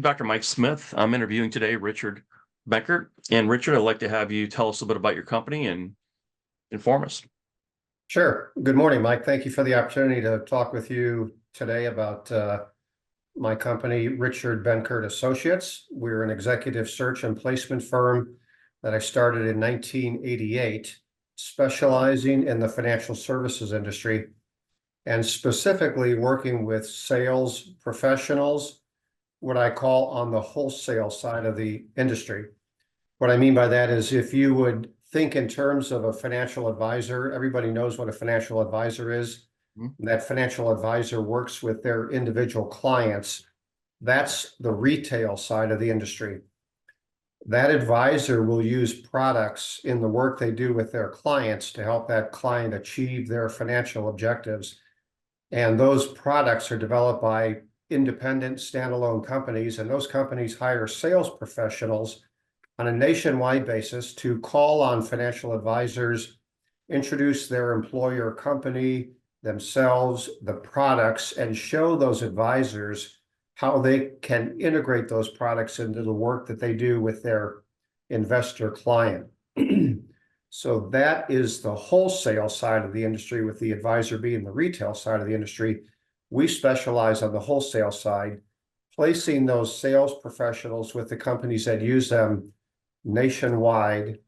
Dr. Mike Smith. I'm interviewing today Richard Benkert. And Richard, I'd like to have you tell us a bit about your company and inform us. Sure. Good morning, Mike. Thank you for the opportunity to talk with you today about my company, Richard Benkert Associates. We're an executive search and placement firm that I started in 1988, specializing in the financial services industry and specifically working with sales professionals, what I call on the wholesale side of the industry. What I mean by that is if you would think in terms of a financial advisor, everybody knows what a financial advisor is. Mhm. That financial advisor works with their individual clients. That's the retail side of the industry. That advisor will use products in the work they do with their clients to help that client achieve their financial objectives. And those products are developed by independent standalone companies, and those companies hire sales professionals on a nationwide basis to call on financial advisors, introduce their employer company, themselves, the products, and show those advisors how they can integrate those products into the work that they do with their investor client. So that is the wholesale side of the industry, with the advisor being the retail side of the industry. We specialize on the wholesale side, placing those sales professionals with the companies that use them nationwide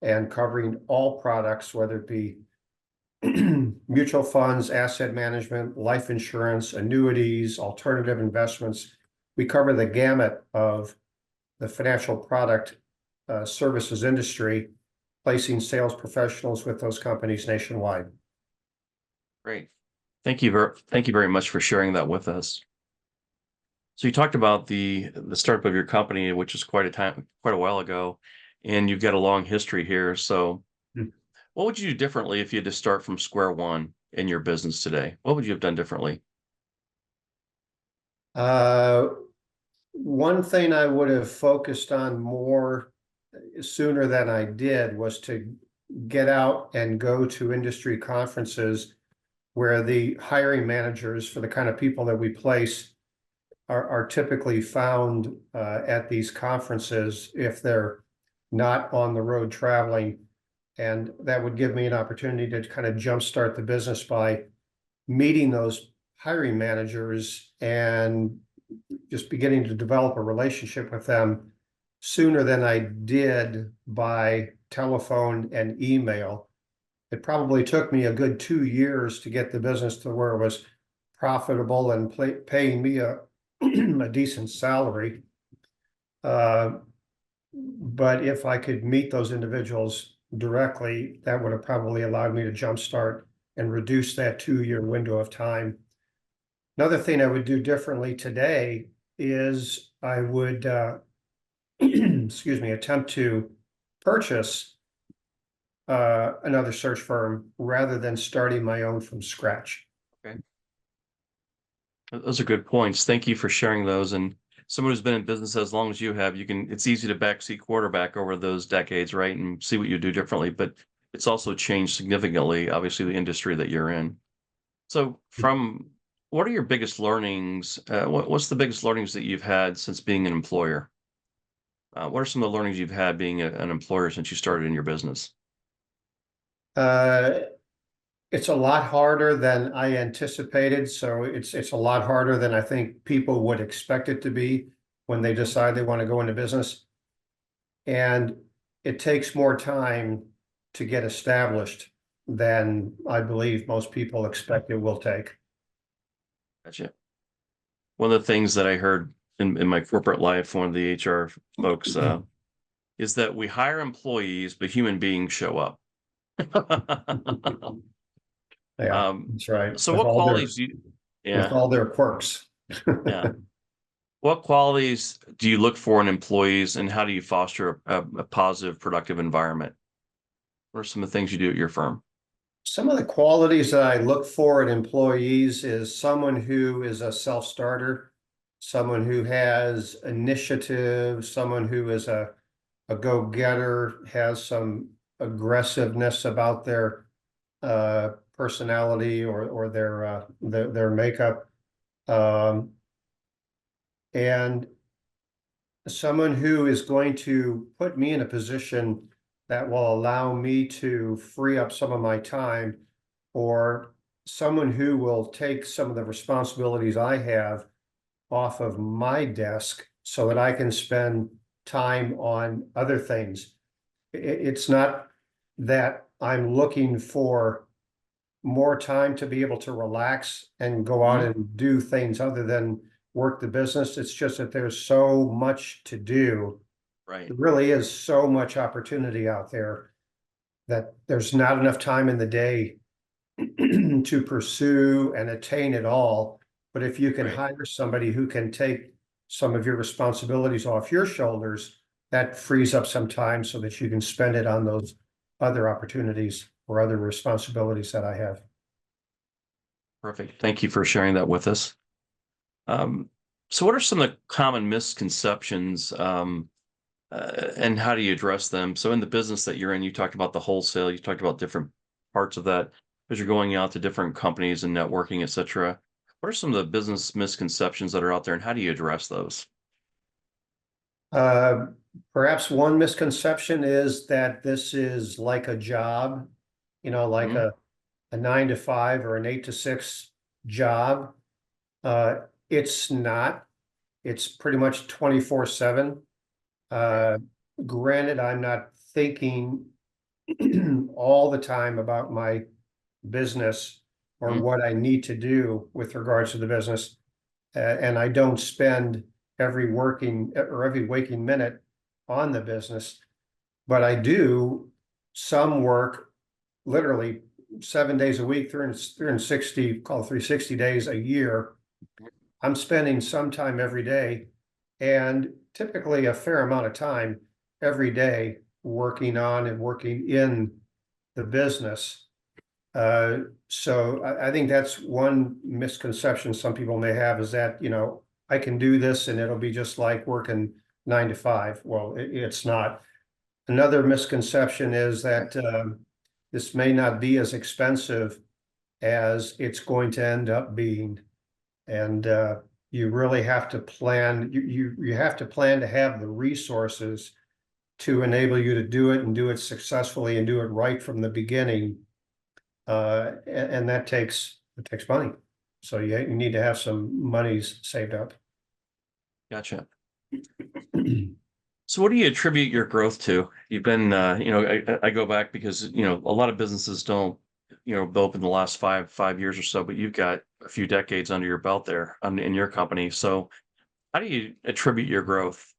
and covering all products, whether it be mutual funds, asset management, life insurance, annuities, alternative investments. We cover the gamut of the financial product services industry, placing sales professionals with those companies nationwide. Great. Thank you very much for sharing that with us. So you talked about the startup of your company, which is quite a while ago, and you've got a long history here. So what would you do differently if you had to start from square one in your business today? What would you have done differently? One thing I would have focused on more sooner than I did was to get out and go to industry conferences where the hiring managers for the kind of people that we place are typically found at these conferences if they're not on the road traveling. And that would give me an opportunity to kind of jumpstart the business by meeting those hiring managers and just beginning to develop a relationship with them sooner than I did by telephone and email. It probably took me a good 2 years to get the business to where it was profitable and paying me a decent salary. But if I could meet those individuals directly, that would have probably allowed me to jumpstart and reduce that 2-year window of time. Another thing I would do differently today is I would, attempt to purchase another search firm rather than starting my own from scratch. Okay. Those are good points. Thank you for sharing those. And someone who's been in business as long as you have, it's easy to backseat quarterback over those decades, right? And see what you do differently, but it's also changed significantly, obviously, the industry that you're in. So what are your biggest learnings? What's the biggest learnings that you've had since being an employer? What are some of the learnings you've had being an employer since you started in your business? It's a lot harder than I anticipated. So it's a lot harder than I think people would expect it to be when they decide they want to go into business. And it takes more time to get established than I believe most people expect it will take. Gotcha. One of the things that I heard in my corporate life, one of the HR folks, is that we hire employees, but human beings show up. Yeah, that's right. So what qualities do you, with yeah, all their quirks. yeah. What qualities do you look for in employees, and how do you foster a positive, productive environment? What are some of the things you do at your firm? Some of the qualities that I look for in employees is someone who is a self-starter, someone who has initiative, someone who is a go-getter, has some aggressiveness about their personality or their makeup. And someone who is going to put me in a position that will allow me to free up some of my time, or someone who will take some of the responsibilities I have off of my desk so that I can spend time on other things. It's not that I'm looking for more time to be able to relax and go out Mhm. and do things other than work the business. It's just that there's so much to do. Right. There really is so much opportunity out there that there's not enough time in the day to pursue and attain it all. But if you can Right. hire somebody who can take some of your responsibilities off your shoulders, that frees up some time so that you can spend it on those other opportunities or other responsibilities that I have. Perfect. Thank you for sharing that with us. Um, so what are some of the common misconceptions, and how do you address them? So in the business that you're in, you talked about the wholesale, you talked about different parts of that as you're going out to different companies and networking, et cetera. What are some of the business misconceptions that are out there and how do you address those? Uh, Perhaps one misconception is that this is like a job, like Mhm. a 9 to 5 or an 8 to 6 job. It's not. It's pretty much 24/7. Right. Uh, Granted, I'm not thinking all the time about my business or Mhm. what I need to do with regards to the business. And I don't spend every working or every waking minute on the business, but I do some work literally 7 days a week, 360, call it 360 days a year. I'm spending some time every day and typically a fair amount of time every day working on and working in the business. So I think that's one misconception some people may have, is that, I can do this and it'll be just like working 9 to 5. Well, it's not. Another misconception is that this may not be as expensive as it's going to end up being. And you really have to plan, you have to plan to have the resources to enable you to do it and do it successfully and do it right from the beginning. And it takes money. So you need to have some monies saved up. Gotcha. So what do you attribute your growth to? You've been, I go back because, a lot of businesses don't, build up in the last five years or so, but you've got a few decades under your belt there in your company. So how do you attribute your growth?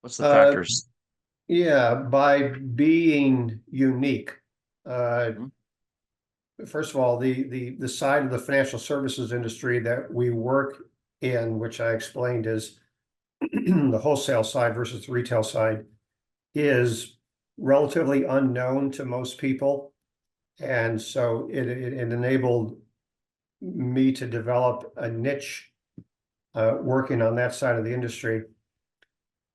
What's the Uh, factors? yeah, by being unique. Uh, Mhm. First of all, the side of the financial services industry that we work in, which I explained is the wholesale side versus the retail side, is relatively unknown to most people. And so it enabled me to develop a niche working on that side of the industry.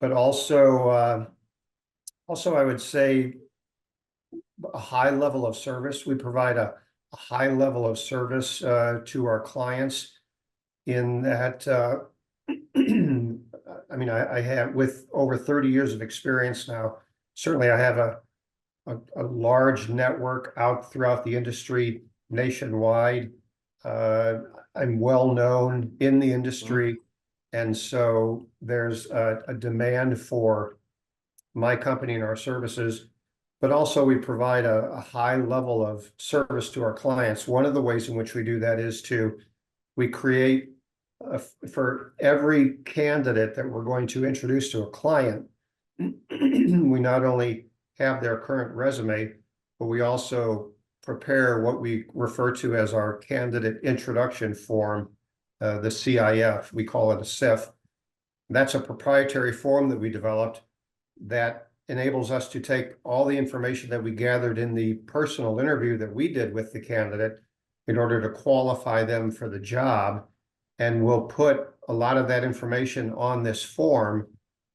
But also I would say a high level of service. We provide a high level of service to our clients in that I mean, I have, with over 30 years of experience now, certainly I have a large network out throughout the industry nationwide. Uh, I'm well known in the Mhm. industry, and so there's a demand for my company and our services. But also we provide a high level of service to our clients. One of the ways in which we do that is we create for every candidate that we're going to introduce to a client, we not only have their current resume, but we also prepare what we refer to as our candidate introduction form, the CIF. We call it a CIF. That's a proprietary form that we developed that enables us to take all the information that we gathered in the personal interview that we did with the candidate in order to qualify them for the job. And we'll put a lot of that information on this form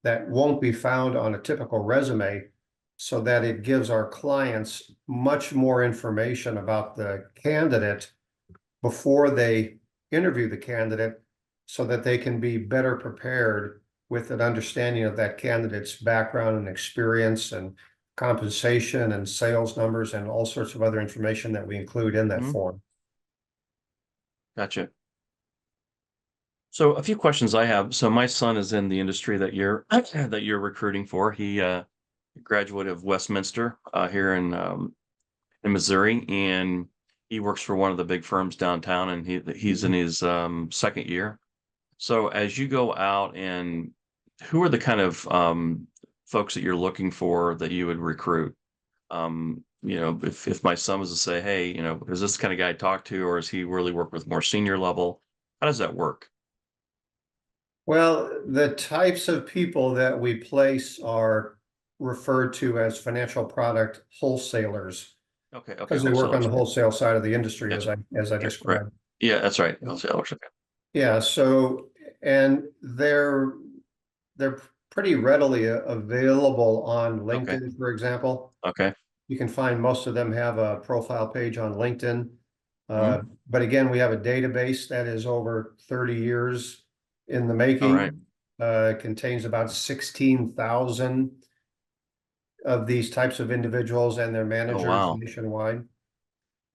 that won't be found on a typical resume, so that it gives our clients much more information about the candidate before they interview the candidate, so that they can be better prepared with an understanding of that candidate's background and experience and compensation and sales numbers and all sorts of other information that we include in that Mhm. form. Gotcha. So a few questions I have. So my son is in the industry that you're that you're recruiting for. He graduate of Westminster here in Missouri, and he works for one of the big firms downtown, and he's in his second year. So as you go out, and who are the kind of folks that you're looking for that you would recruit? If my son was to say, hey, is this the kind of guy I talk to, or is he really work with more senior level? How does that work? Well, the types of people that we place are referred to as financial product wholesalers Okay, okay, because they work on wholesalers. the wholesale side of the industry, Yeah, as I yeah, right. described. Yeah, that's right. Wholesalers. Okay. Yeah, so and they're pretty readily available on Okay. LinkedIn, for example. Okay. You can find most of them have a profile page on LinkedIn. Mhm. But again, we have a database that is over 30 years in the All right. making. Contains about 16,000 of these types of individuals and their Oh, managers wow. nationwide.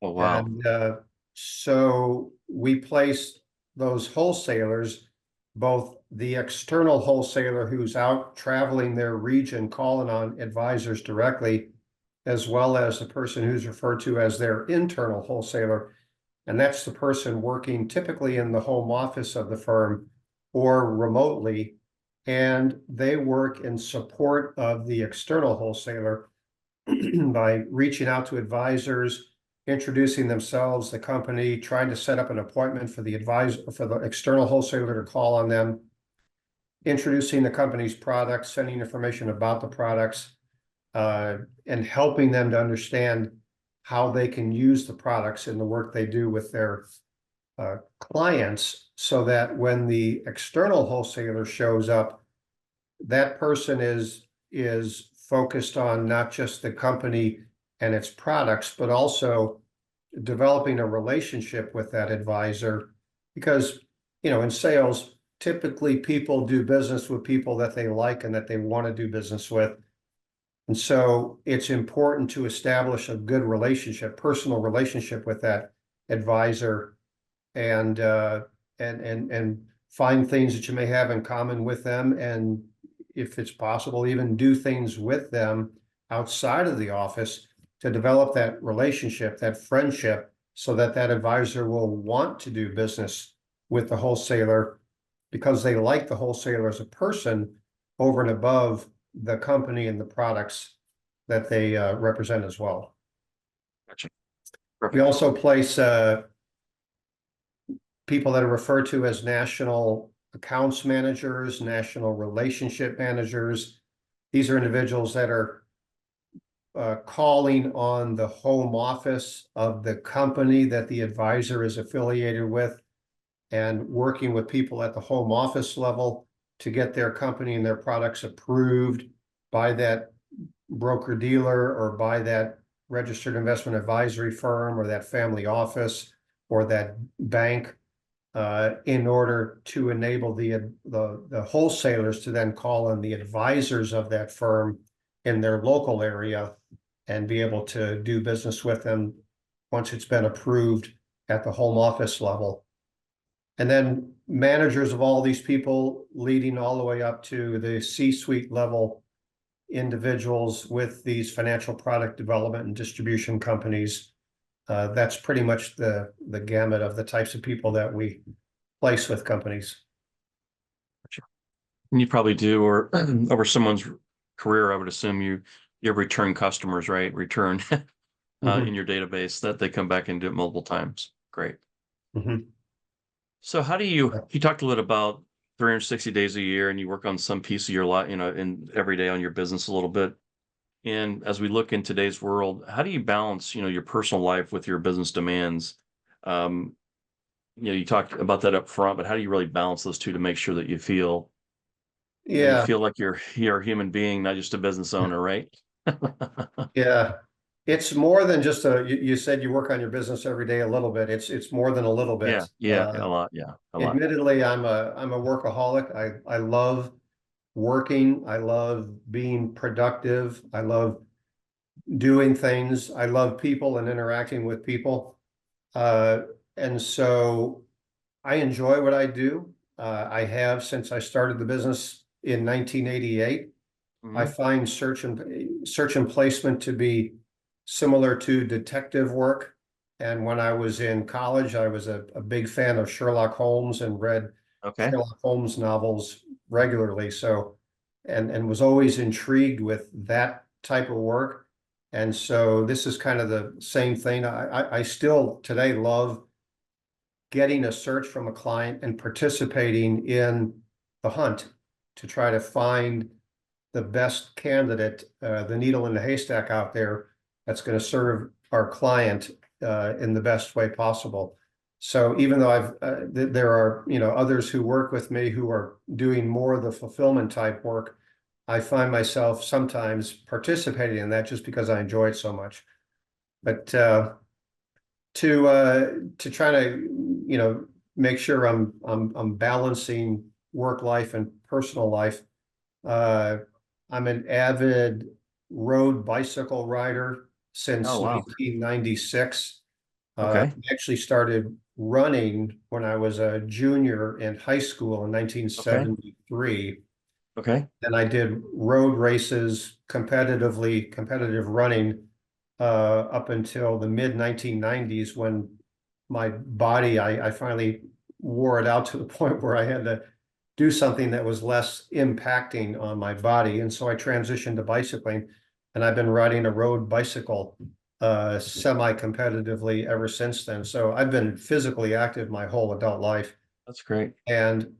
Oh, wow. And so we place those wholesalers, both the external wholesaler who's out traveling their region, calling on advisors directly, as well as the person who's referred to as their internal wholesaler. And that's the person working typically in the home office of the firm or remotely. And they work in support of the external wholesaler by reaching out to advisors, introducing themselves, the company, trying to set up an appointment for the external wholesaler to call on them, introducing the company's products, sending information about the products, and helping them to understand how they can use the products in the work they do with their clients, so that when the external wholesaler shows up, that person is focused on not just the company and its products, but also developing a relationship with that advisor. Because, in sales, typically people do business with people that they like and that they want to do business with. And so it's important to establish a good relationship, personal relationship with that advisor, and find things that you may have in common with them, and if it's possible, even do things with them outside of the office to develop that relationship, that friendship, so that that advisor will want to do business with the wholesaler because they like the wholesaler as a person over and above the company and the products that they represent as well. Gotcha. We Perfect. also place people that are referred to as national accounts managers, national relationship managers. These are individuals that are calling on the home office of the company that the advisor is affiliated with, and working with people at the home office level to get their company and their products approved by that broker dealer or by that registered investment advisory firm or that family office or that bank, in order to enable the wholesalers to then call on the advisors of that firm in their local area and be able to do business with them once it's been approved at the home office level. And then managers of all these people, leading all the way up to the C-suite level individuals with these financial product development and distribution companies. That's pretty much the gamut of the types of people that we place with companies. Gotcha. And you probably do, or over someone's career, I would assume you have return customers, right? Return in Mhm, your database that they come back and do it multiple times. Great. mhm. So how do you talked a little about 360 days a year, and you work on some piece of your life, in every day on your business a little bit. And as we look in today's world, how do you balance, your personal life with your business demands? Um, you talked about that up front, but how do you really balance those two to make sure that you Yeah, feel like you're a human being, not just a business owner, right? yeah. It's more than just you said you work on your business every day a little bit. It's more than a little Yeah, bit. yeah, a lot. Yeah, a lot. Admittedly, I'm a workaholic. I love working. I love being productive. I love doing things. I love people and interacting with people. Uh, and so I enjoy what I do. I have since I started the business in 1988. I Mhm. find search and placement to be similar to detective work. And when I was in college, I was a big fan of Sherlock Holmes and read Okay. Sherlock Holmes novels regularly. So, and was always intrigued with that type of work. And so this is kind of the same thing. I still today love getting a search from a client and participating in the hunt to try to find the best candidate, the needle in the haystack out there that's going to serve our client in the best way possible. So even though there are, others who work with me who are doing more of the fulfillment type work, I find myself sometimes participating in that just because I enjoy it so much. But to try to, make sure I'm balancing work life and personal life. Uh, I'm an avid road bicycle rider Oh, since wow. 1996. Okay. Actually started running when I was a junior in high school in Okay. 1973. Okay. And I did road races competitive running up until the mid 1990s when my body, I finally wore it out to the point where I had to do something that was less impacting on my body. And so I transitioned to bicycling, and I've been riding a road bicycle semi-competitively ever since then. So I've been physically active my whole adult life. That's great. And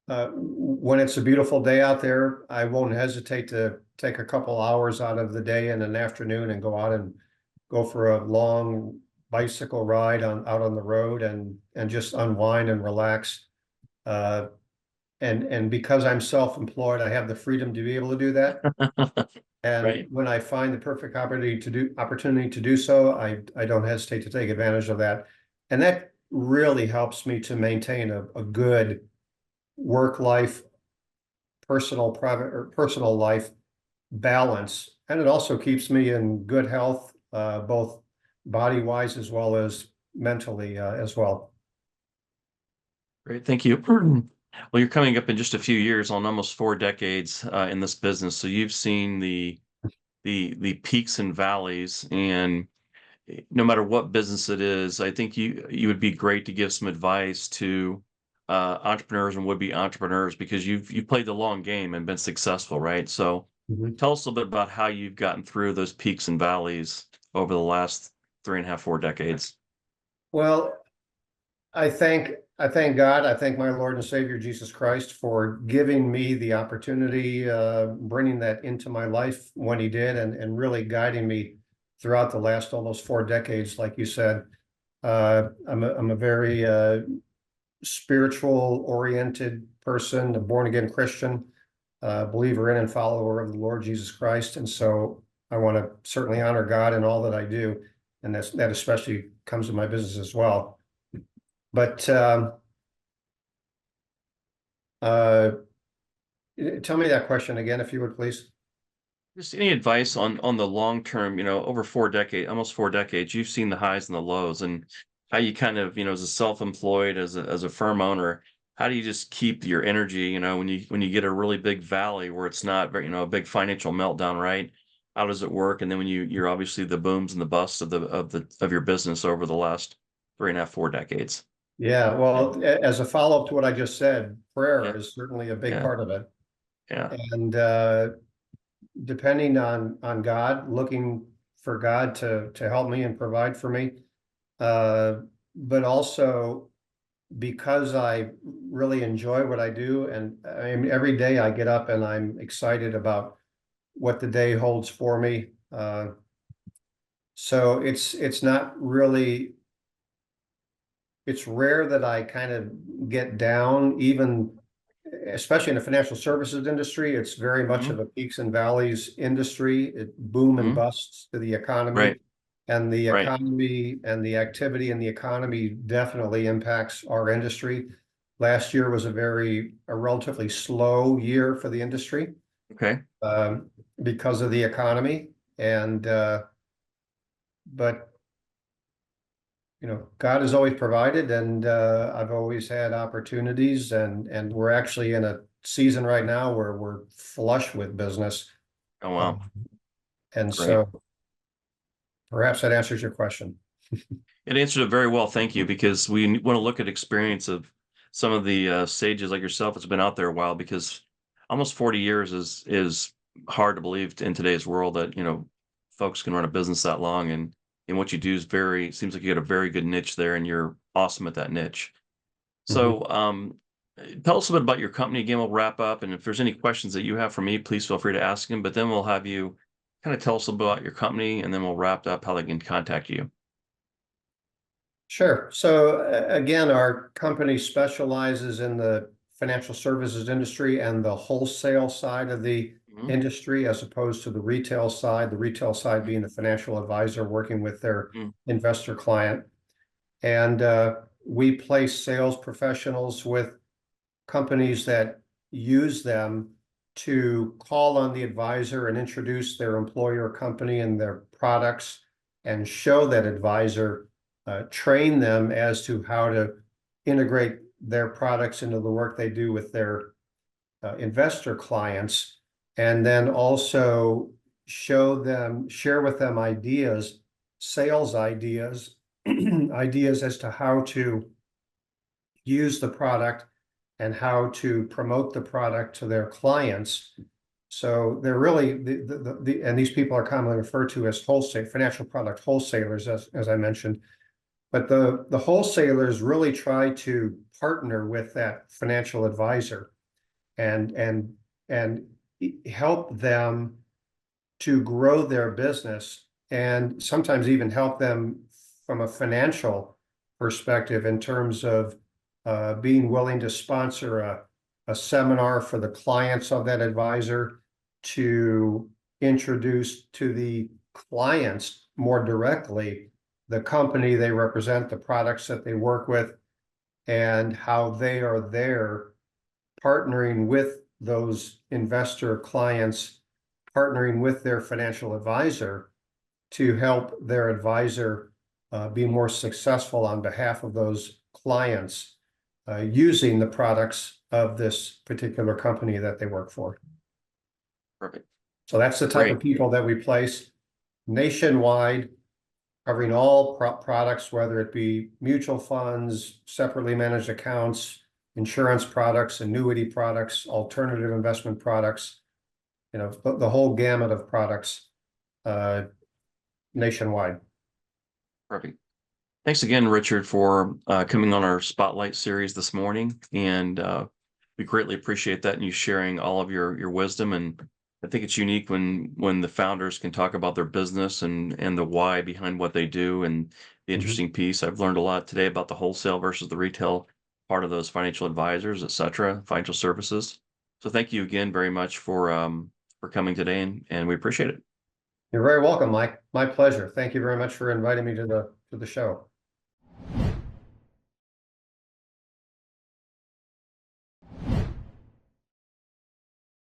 when it's a beautiful day out there, I won't hesitate to take a couple hours out of the day and an afternoon and go out and go for a long bicycle ride out on the road and just unwind and relax. Uh, and because I'm self-employed, I have the freedom to be able to do that. And Right. when I find the perfect opportunity to do so, I don't hesitate to take advantage of that. And that really helps me to maintain a good work life, private or personal life balance. And it also keeps me in good health, both body wise as well as mentally, as well. Great. Thank you. Well, you're coming up in just a few years on almost 4 decades in this business. So you've seen the peaks and valleys, and no matter what business it is, I think you would be great to give some advice to entrepreneurs and would-be entrepreneurs because you've played the long game and been successful, right? So Mhm. tell us a little bit about how you've gotten through those peaks and valleys over the last 3.5, 4 decades. Well, I thank God. I thank my Lord and Savior Jesus Christ for giving me the opportunity, bringing that into my life when He did, and really guiding me throughout the last almost 4 decades, like you said. I'm a very spiritual oriented person, a born again Christian, believer in and follower of the Lord Jesus Christ, and so I want to certainly honor God in all that I do, and that especially comes to my business as well. But uh, tell me that question again, if you would, please. Just any advice on the long term, over 4 decades, almost 4 decades, you've seen the highs and the lows and how you kind of, as a self-employed, as a firm owner, how do you just keep your energy, when you get a really big valley where it's not very, a big financial meltdown, right? How does it work? And then when you're obviously the booms and the busts of your business over the last 3.5, 4 decades. Yeah, Yeah. well, as a follow-up to what I just said, prayer Yeah. is certainly a big Yeah. part of it. Yeah. And depending on God, looking for God to help me and provide for me. Uh, but also because I really enjoy what I do, and I mean, every day I get up and I'm excited about what the day holds for me. So it's not really, it's rare that I kind of get down, even especially in the financial services industry. It's very much Hmm. of a peaks and valleys industry. It boom and Hmm. busts to the economy. Right. And the Right. economy and the activity in the economy definitely impacts our industry. Last year was a relatively slow year for the industry, Okay. because of the economy. And but God has always provided, and I've always had opportunities, and we're actually in a season right now where we're flush with business. Oh, wow. And Great. so perhaps that answers your question. It answered it very well. Thank you. Because we want to look at experience of some of the sages like yourself that's been out there a while, because almost 40 years is hard to believe in today's world that, folks can run a business that long. And what you do is seems like you got a very good niche there and you're awesome at that niche. Mhm. So, tell us a bit about your company. Again, we'll wrap up. And if there's any questions that you have for me, please feel free to ask them. But then we'll have you kind of tell us about your company, and then we'll wrap up how they can contact you. Sure. So again, our company specializes in the financial services industry and the wholesale side of the Mhm. industry, as opposed to the retail side. The retail side being the financial advisor working with their Mhm. investor client. And we place sales professionals with companies that use them to call on the advisor and introduce their employer company and their products, and show that advisor, train them as to how to integrate their products into the work they do with their investor clients, and then also share with them ideas, sales ideas, ideas as to how to use the product and how to promote the product to their clients. So they're really and these people are commonly referred to as financial product wholesalers, as I mentioned. But the wholesalers really try to partner with that financial advisor and help them to grow their business, and sometimes even help them from a financial perspective in terms of being willing to sponsor a seminar for the clients of that advisor, to introduce to the clients more directly the company they represent, the products that they work with, and how they are there partnering with those investor clients, partnering with their financial advisor to help their advisor be more successful on behalf of those clients, using the products of this particular company that they work for. Perfect. So that's the type Great. of people that we place nationwide, covering all products, whether it be mutual funds, separately managed accounts, insurance products, annuity products, alternative investment products, the whole gamut of products nationwide. Perfect. Thanks again, Richard, for coming on our Spotlight series this morning. And we greatly appreciate that, and you sharing all of your wisdom. And I think it's unique when the founders can talk about their business and the why behind what they do, and the interesting piece. I've learned a lot today about the wholesale versus the retail part of those financial advisors, et cetera, financial services. So thank you again very much for coming today, and we appreciate it. You're very welcome, Mike. My pleasure. Thank you very much for inviting me to the show.